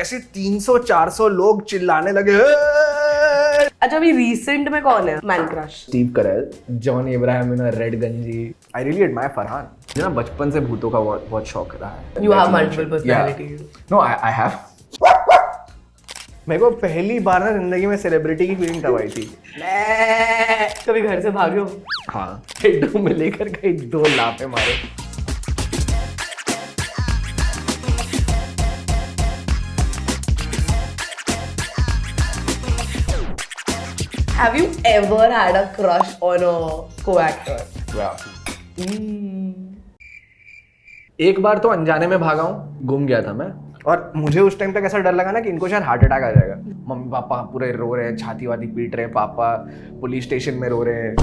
ऐसे 300-400 लोग चिल्लाने लगे। अच्छा अभी रिसेंट में कौन है मैन क्रश? स्टीव करेल, जॉन इब्राहिम इन रेड गंजी। I really admire Farhan. मुझे ना बचपन से भूतों का बहुत शौक रहा है। You have multiple personalities. No, I have. मेरे को पहली बार ना जिंदगी में सेलिब्रिटी की फीलिंग तब आई थी। कभी घर से भागे हो? हाँ, हेडू में लेकर गई 2 लाफे मारे। Have you ever had a crush on a co-actor? एक बार तो अनजाने में भागा हूँ, गुम गया था मैं। और मुझे उस टाइम तक ऐसा डर लगा ना कि इनको शायद हार्ट अटैक आ जाएगा। मम्मी पापा पूरे रो रहे हैं, छाती वाती पीट रहे हैं, पापा पुलिस स्टेशन में रो रहे हैं।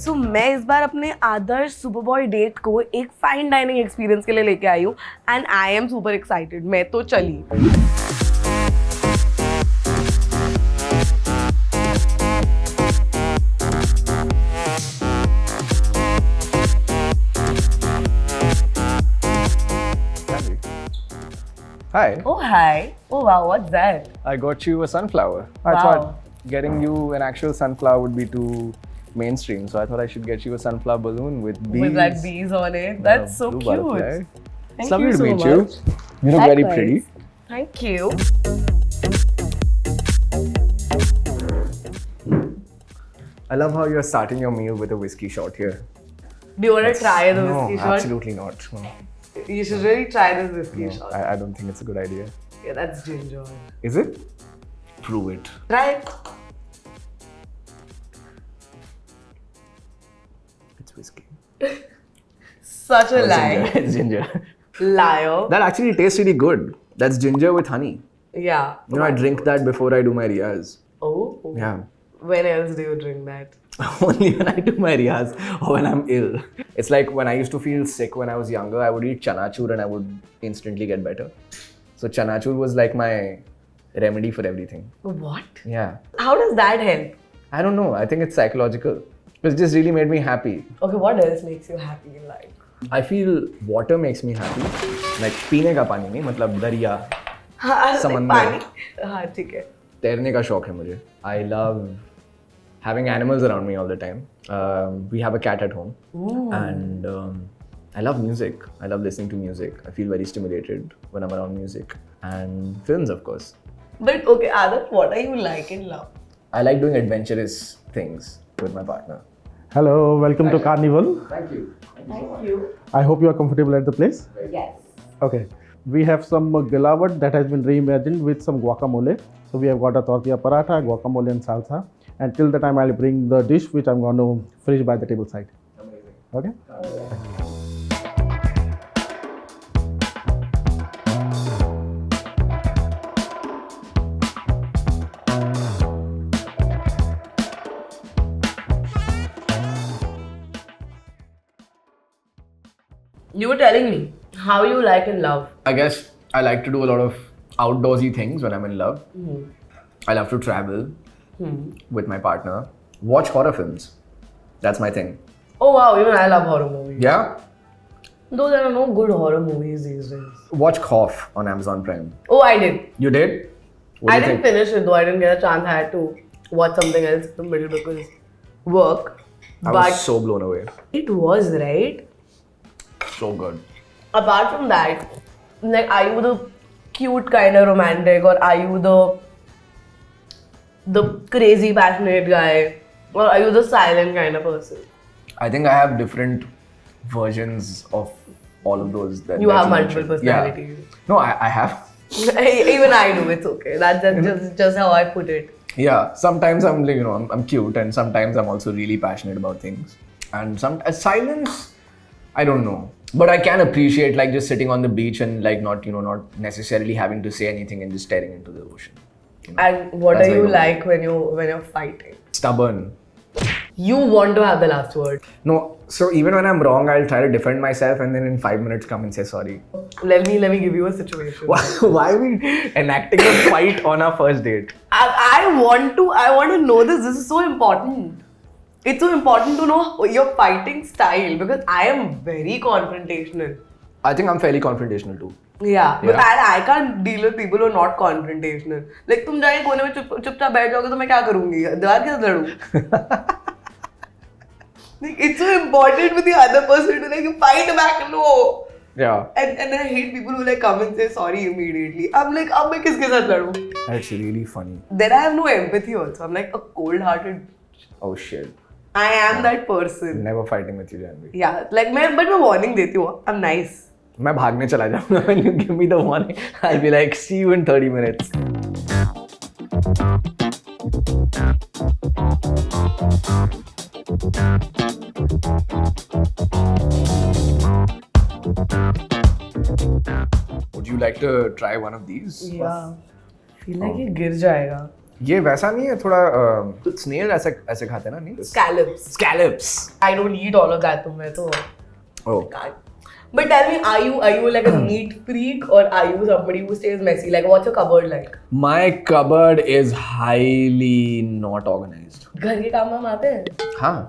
So, मैं इस बार अपने आदर्श सुपर बॉय डेट को एक फाइन डाइनिंग एक्सपीरियंस के लिए लेके आई हूँ and I am super excited. मैं तो चली। Hi. Oh hi. Oh wow, what's that? I got you a sunflower. I Wow. thought getting you an actual sunflower would be too mainstream, so I thought I should get you a sunflower balloon with bees. With like bees on it. That's so blue cute. butterfly. Thank It's lovely you to so meet much. you. You look very Likewise. pretty. Thank you. I love how you're starting your meal with a whiskey shot here. Do you want to try the whiskey No, shot? absolutely not. No. You should really try this whiskey No, shot. I don't think it's a good idea. Yeah, that's ginger. Is it? Prove it. Try it. It's whiskey. Such a It's lie. ginger. It's ginger. Liar. That actually tastes really good. That's ginger with honey. Yeah. You know, I drink that before I do my riyaz. Oh. Yeah. When else do you drink that? Only when I do my riyaz or when I'm ill. It's like when I used to feel sick when I was younger, I would eat chanachur and I would instantly get better. So chanachur was like my remedy for everything. What? Yeah. How does that help? I don't know. I think it's psychological. It just really made me happy. Okay, what else makes you happy in life? I feel water makes me happy. Like पीने का पानी नहीं, मतलब दरिया, हाँ, समंदर। पानी। हाँ, ठीक है। तैरने का शौक है मुझे. I love having animals around me all the time. We have a cat at home. Ooh. And I love music. I love listening to music. I feel very stimulated when I'm around music. And films, of course. But okay, Adarsh, what are you like in love? I like doing adventurous things with my partner. Hello, welcome to Carnival. Thank you. Thank you. I hope you are comfortable at the place. Yes. Okay. We have some galavat that has been reimagined with some guacamole. So we have got a tortilla paratha, guacamole and salsa. And till the time I'll bring the dish which I'm going to finish by the table side. Amazing. Okay? You were telling me how you like in love. I guess I like to do a lot of outdoorsy things when I'm in love. I love to travel with my partner. Watch horror films. That's my thing. Oh wow, even I love horror movies. Yeah? Though there are no good horror movies these days. Watch Cough on Amazon Prime. Oh, I did. You did? What I do you didn't finish it though. I didn't get a chance. I had to watch something else in the middle because work. I But was so blown away. it was, right? So good. Apart from that, like, are you the cute kind of romantic, or are you the crazy passionate guy, or are you the silent kind of person? I think I have different versions of all of those. That You have mentioned. multiple personalities. Yeah. No, I have. Even I do. It's okay. That's just how I put it. Yeah. Sometimes I'm like, I'm cute, and sometimes I'm also really passionate about things. And silence, I don't know. But I can appreciate like just sitting on the beach and like not necessarily having to say anything and just staring into the ocean. And what That's are you like like when you're fighting? Stubborn. You want to have the last word. No, so even when I'm wrong, I'll try to defend myself and then in 5 minutes come and say sorry. Let me give you a situation. Why are we enacting a fight on our first date? I want to know this. This is so important. It's so important to know your fighting style because I am very confrontational. I think I'm fairly confrontational too. Yeah, but I can't deal with people who are not confrontational. Like तुम जाके कोने में चुपचाप बैठ जाओगे तो मैं क्या करूँगी? दीवार के साथ लड़ूँ? Like it's so important for the other person to like fight back. No. Yeah. And I hate people who like come and say sorry immediately. I'm like, अब मैं किसके साथ लड़ूँ? That's really funny. Then I have no empathy also. I'm like a cold-hearted. Oh shit. I am that person. Never fighting with you, Janvi. Yeah, like मैं warning देती हूँ. I'm nice. मैं भागने चला जाऊंगा. When you give me the warning, I'll be like, see you in 30 minutes. Would you like to try one of these? Yeah. Feel like ये गिर जाएगा. ये वैसा नहीं है थोड़ा स्नेल ऐसे खाते हैं ना नहीं? Scallops. I don't eat all of that. तो मैं तो Oh. can't. But tell me, are you like a neat freak or are you somebody who stays messy? Like, what's your cupboard like? My cupboard is highly not organized. घर के काम वाम आते हैं? हाँ,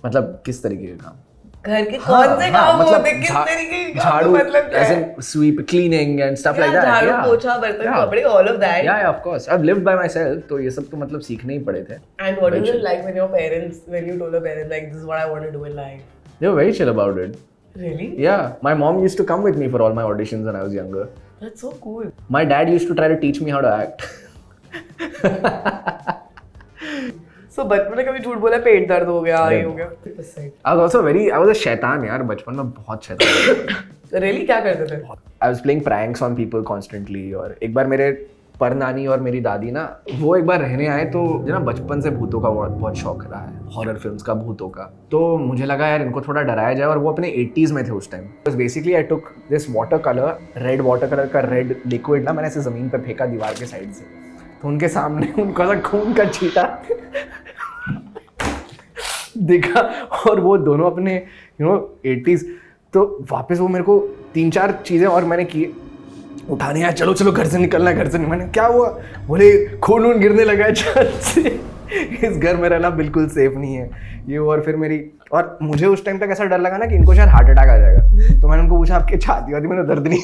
मतलब किस तरीके के काम? घर के कौन से काम होते हैं? किस झा- तरीके के काम? झाड़ू, मतलब क्या as है? in sweep, cleaning and stuff like that. झाड़ू, Yeah. पोछा, बर्तन, Yeah. कपड़े, all of that. Yeah, of course. I've lived by myself, तो ये सब तो मतलब सीखने ही पड़े थे. And what is it like when you told your parents like this is what I want to do in life? They were very chill about it. Really? Yeah, my mom used to come with me for all my auditions when I was younger. That's so cool. My dad used to try to teach me how to act. So बचपन में कभी झूठ बोला पेट दर्द हो गया ये हो गया? I was a शैतान यार, बचपन में बहुत शैतान. Really क्या करते थे? I was playing pranks on people constantly और एक बार मेरे परनानी और मेरी दादी ना वो एक बार रहने आए तो ना बचपन से भूतों का बहुत शौक रहा है, हॉरर फिल्म्स का, भूतों का. तो मुझे लगा यार इनको थोड़ा डराया जाए और वो अपने 80s में थे उस time. Basically I took this water colour, red water colour का रेड लिक्विड ना मैंने ऐसे ज़मीन पे फेंका दीवार के साइड से. तो उनके सामने उनका सा खून का छींटा दिखा और वो दोनों अपने 80s. तो वापस वो मेरे को 3-4 चीज़ें और मैंने की उठाने आया, चलो चलो घर से निकलना है, घर से नहीं. मैंने क्या हुआ? बोले खून गिरने लगा है छत से, इस घर में रहना बिल्कुल सेफ नहीं है ये. और फिर और मुझे उस टाइम तक ऐसा डर लगा ना कि इनको शायद हार्ट अटैक आ जाएगा. तो मैंने उनको पूछा आपके छाती वाती में दर्द नहीं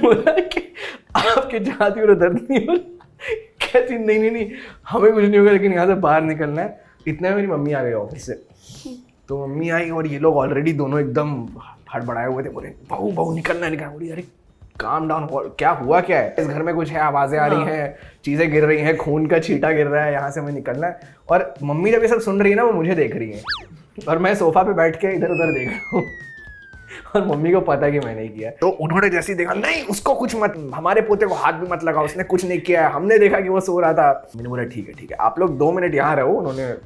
बोला कि आपके छाती में दर्द नहीं हो. कहती नहीं हमें कुछ नहीं होगा लेकिन यहाँ से बाहर निकलना है. इतने में मेरी मम्मी आ गई ऑफिस से. तो मम्मी आई और ये लोग ऑलरेडी दोनों एकदम हड़बड़ाए हुए थे. बोले बहू निकलना. बोली अरे काम डाउन, क्या हुआ, क्या है इस घर में? कुछ है, आवाज़ें आ रही हैं, चीज़ें गिर रही हैं, खून का छींटा गिर रहा है, यहाँ से हमें निकलना है. और मम्मी जब ये सब सुन रही है ना वो मुझे देख रही है और मैं सोफा पे बैठ के इधर उधर देख रहा हूँ और मम्मी को पता है कि मैंने ही किया. तो उन्होंने जैसे ही देखा, नहीं उसको कुछ मत, हमारे पोते को हाथ भी मत लगाओ, उसने कुछ नहीं किया है, हमने देखा कि वो सो रहा था. मैंने बोला ठीक है आप लोग 2 मिनट यहाँ रहो.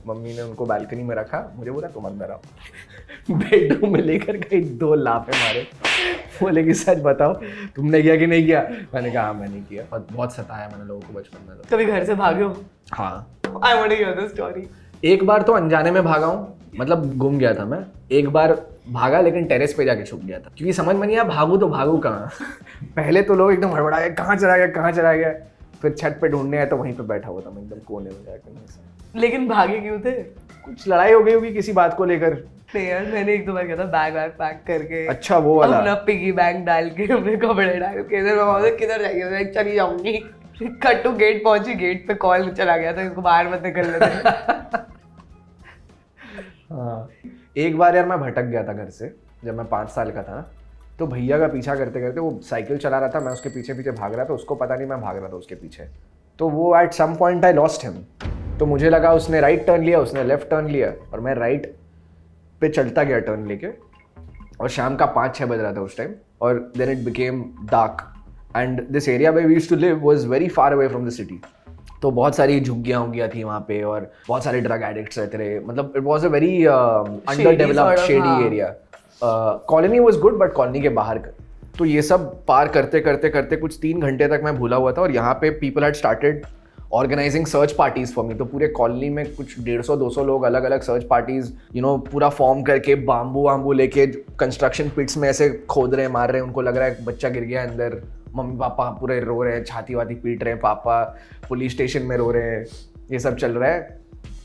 मम्मी ने उनको बालकनी में रखा, मुझे बोला तुम अंदर आओ. बेडरूम में लेकर गई, 2 लाफे मारे. बोले कि सच बताओ तुमने किया कि नहीं किया? मैंने कहा हाँ मैंने किया. और बहुत सताया मैंने लोगों को बचपन में. कभी घर से भागे हो? हाँ, I want to hear the story. एक बार तो अनजाने में भागा हूँ, मतलब गुम गया था मैं. एक बार भागा लेकिन टेरेस पे जाके छुप गया था क्योंकि समझ में नहीं आया भागू तो भागू कहाँ. पहले तो लोग एकदम हड़बड़ा गए, कहाँ चला गया. फिर छत पे ढूंढने आया तो वहीं पे बैठा हुआ था मैं एकदम कोने में जाकर. लेकिन भागे क्यों थे? कुछ लड़ाई हो गई होगी किसी बात को लेकर. नहीं यार, मैंने 1-2 बार किया था, बैग पैक करके. अच्छा वो वाला. अपना पिगी बैंक डाल के अपने कपड़े डाल के किधर जाएगी, मैं चली जाऊंगी. कट टू गेट पहुंची, गेट पे कॉल चला गया था इसको बाहर मत निकलने देना. हाँ, एक बार यार मैं भटक गया था घर से जब मैं 5 साल का था. तो भैया का पीछा करते करते वो साइकिल चला रहा था, मैं उसके पीछे भाग रहा था. उसको पता नहीं मैं भाग रहा था उसके पीछे. तो वो at some point I lost him. तो मुझे लगा उसने राइट टर्न लिया, उसने लेफ्ट टर्न लिया और मैं राइट पे चलता गया टर्न लेके. और शाम का 5-6 बज रहा था उस टाइम. और then it became dark and this area where we used to live was very far away from the city. तो बहुत सारी झुग्गियाँ थी वहाँ पे और बहुत सारे ड्रग एडिक्ट्स रहते रहे. मतलब it was a very under developed shady area. Colony was good but colony के बाहर तो ये सब पार करते करते कुछ 3 घंटे तक मैं भूला हुआ था. और यहाँ पे people had started organizing search parties for me. तो पूरे कॉलोनी में कुछ 150-200 लोग अलग अलग सर्च पार्टीज पूरा फॉर्म करके बाम्बू वाम्बू लेके कंस्ट्रक्शन पिट्स में ऐसे खोद रहे मार रहे हैं। उनको लग रहा है बच्चा गिर गया अंदर, मम्मी पापा पूरे रो रहे हैं, छाती वाती पीट रहे हैं, पापा पुलिस स्टेशन में रो रहे हैं, ये सब चल रहा है।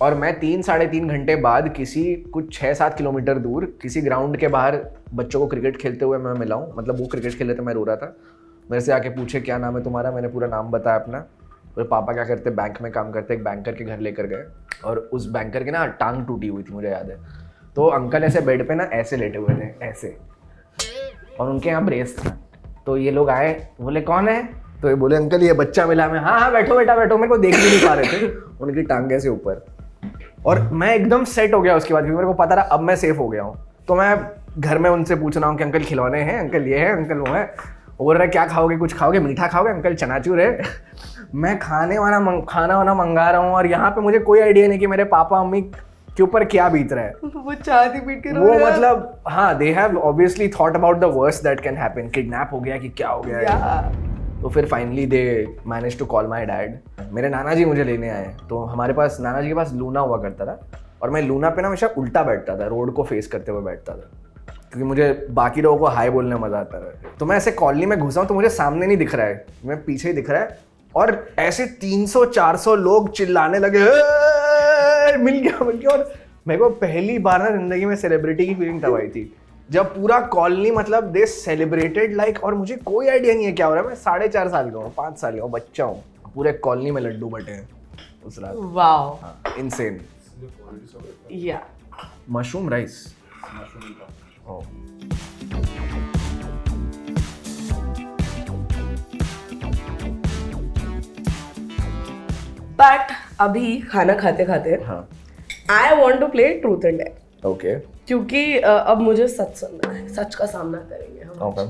और मैं 3-3.5 घंटे बाद किसी कुछ 6-7 किलोमीटर दूर किसी ग्राउंड के बाहर बच्चों को क्रिकेट खेलते हुए मैं मिला हूँ। मतलब वो क्रिकेट खेल रहे थे, मैं रो रहा था। मेरे से आके पूछे क्या नाम है तुम्हारा, मैंने पूरा नाम बताया अपना। और पापा क्या करते, बैंक में काम करते, एक बैंकर के घर लेकर गए और उस बैंकर की ना टांग टूटी हुई थी, मुझे याद है। तो अंकल ऐसे बेड पे ना ऐसे लेटे हुए थे ऐसे, और उनके यहाँ ब्रेस था। तो ये लोग आए, बोले कौन है, तो ये बोले अंकल ये बच्चा मिला। मैं हाँ बैठो बेटा बैठो, मेरे को देख भी नहीं पा रहे थे उनकी टांगे से ऊपर। और मैं एकदम सेट हो गया उसके बाद, क्योंकि मेरे को पता रहा अब मैं सेफ हो गया हूँ। तो मैं घर में उनसे पूछ रहा हूँ कि अंकल खिलौने हैं, अंकल ये है, अंकल वो है। बोल रहे क्या खाओगे, कुछ खाओगे, मीठा खाओगे, अंकल चनाचूर है। मैं खाना वाना मंगा रहा हूँ और यहाँ पे मुझे कोई आइडिया नहीं कि मेरे पापा मम्मी के ऊपर क्या बीत रहा है। वो छाती पीट के वो मतलब हाँ, they have obviously thought about the worst that can happen, kidnap हो गया कि क्या हो गया है। तो फिर finally they manage to call my dad. मेरे नाना जी मुझे लेने आए। तो हमारे पास नाना जी के पास लूना हुआ करता था और मैं लूना पे ना हमेशा उल्टा बैठता था, रोड को फेस करते हुए बैठता था, क्योंकि मुझे बाकी लोगों को हाई बोलने में मजा आता था। तो मैं ऐसे कॉलोनी में घुसा हूँ तो मुझे सामने नहीं दिख रहा है, मैं पीछे ही दिख रहा है। और ऐसे 300-400 लोग चिल्लाने लगे मिल गया। और मेरे को पहली बार ना जिंदगी में सेलिब्रिटी की फीलिंग तब आई थी, जब पूरा कॉलोनी मतलब दे सेलिब्रेटेड लाइक, और मुझे कोई आइडिया नहीं है क्या हो रहा है। मैं 4.5 साल का हूँ, 5 साल का हूँ, बच्चा हूँ। पूरे कॉलोनी में लड्डू बटे हैं उस रात। Wow, insane. या मशरूम राइस। बट अभी खाना खाते खाते हाँ I want to play truth and dare. Okay क्योंकि अब मुझे सच सुनना है, सच का सामना करेंगे हम। ओके।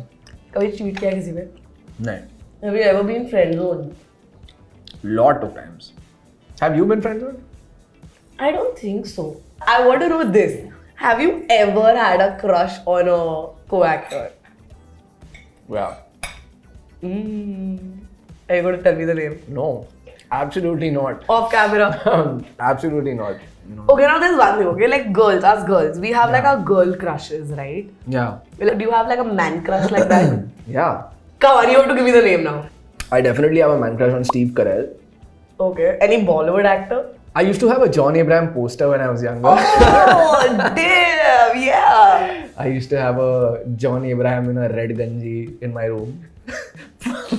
कभी चीट किया किसी पे? नहीं। Have you ever been friend zoned? Lot of times. Have you been friend zoned? I don't think so. I want to know this. Have you ever had a crush on a co-actor? Yeah. Are you going to tell me the name? No. Absolutely not. Off camera. Absolutely not. No. Okay, now there's one thing. Okay, like girls, us girls, we have like our girl crushes, right? Yeah. Like, do you have like a man crush like that? Yeah. Come on, you have to give me the name now. I definitely have a man crush on Steve Carell. Okay. Any Bollywood actor? I used to have a John Abraham poster when I was younger. Oh, damn! Yeah. I used to have a John Abraham in a red ganji in my room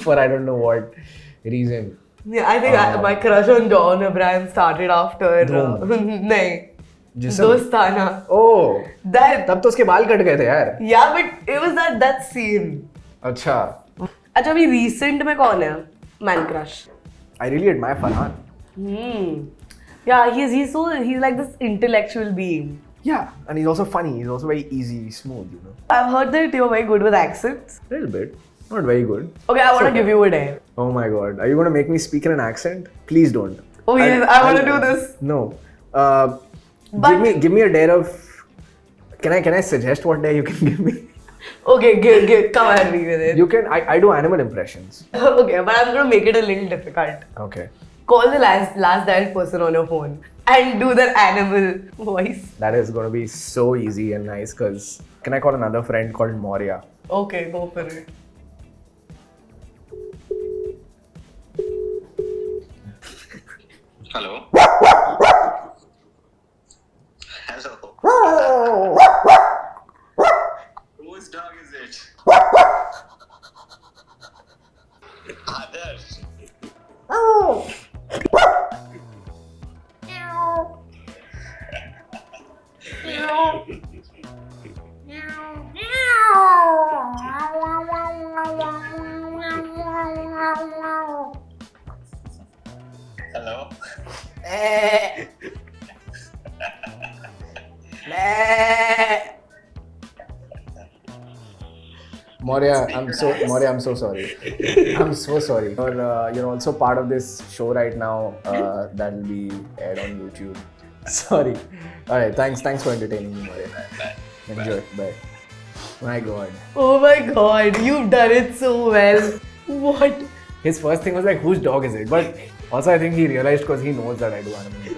for I don't know what reason. Yeah, I think my crush on John Abraham started after. नहीं. जिसम? दोस्ताना. Oh. That. तब तो उसके बाल cut गए थे यार. Yeah, but it was that scene. अच्छा. अच्छा अभी recent में कौन है man crush? I really admire Farhan. Yeah, he's like this intellectual being. Yeah, and he's also funny. He's also very easy, smooth, you know. I've heard that you're very good with accents. A little bit. Not very good. Okay, I want to give you a dare. Oh my god. Are you going to make me speak in an accent? Please don't. Oh yes, I want to do this. No. But- give me a dare of... Can I suggest what dare you can give me? Okay, give, come at me with it. You can... I do animal impressions. Okay, but I'm going to make it a little difficult. Okay. Call the last dialed person on your phone and do their animal voice. That is going to be so easy and nice because... Can I call another friend called Moria? Okay, go for it. Hello. Hello. Whose dog is it? Others. Hello. Moria, I'm so sorry. I'm so sorry. You're also part of this show right now that will be aired on YouTube. Sorry. Alright, thanks for entertaining me, Moria. Enjoy. Bye. My god. Oh my god, you've done it so well. What? His first thing was like, whose dog is it? But Also, I think he realized because he knows that I do animated.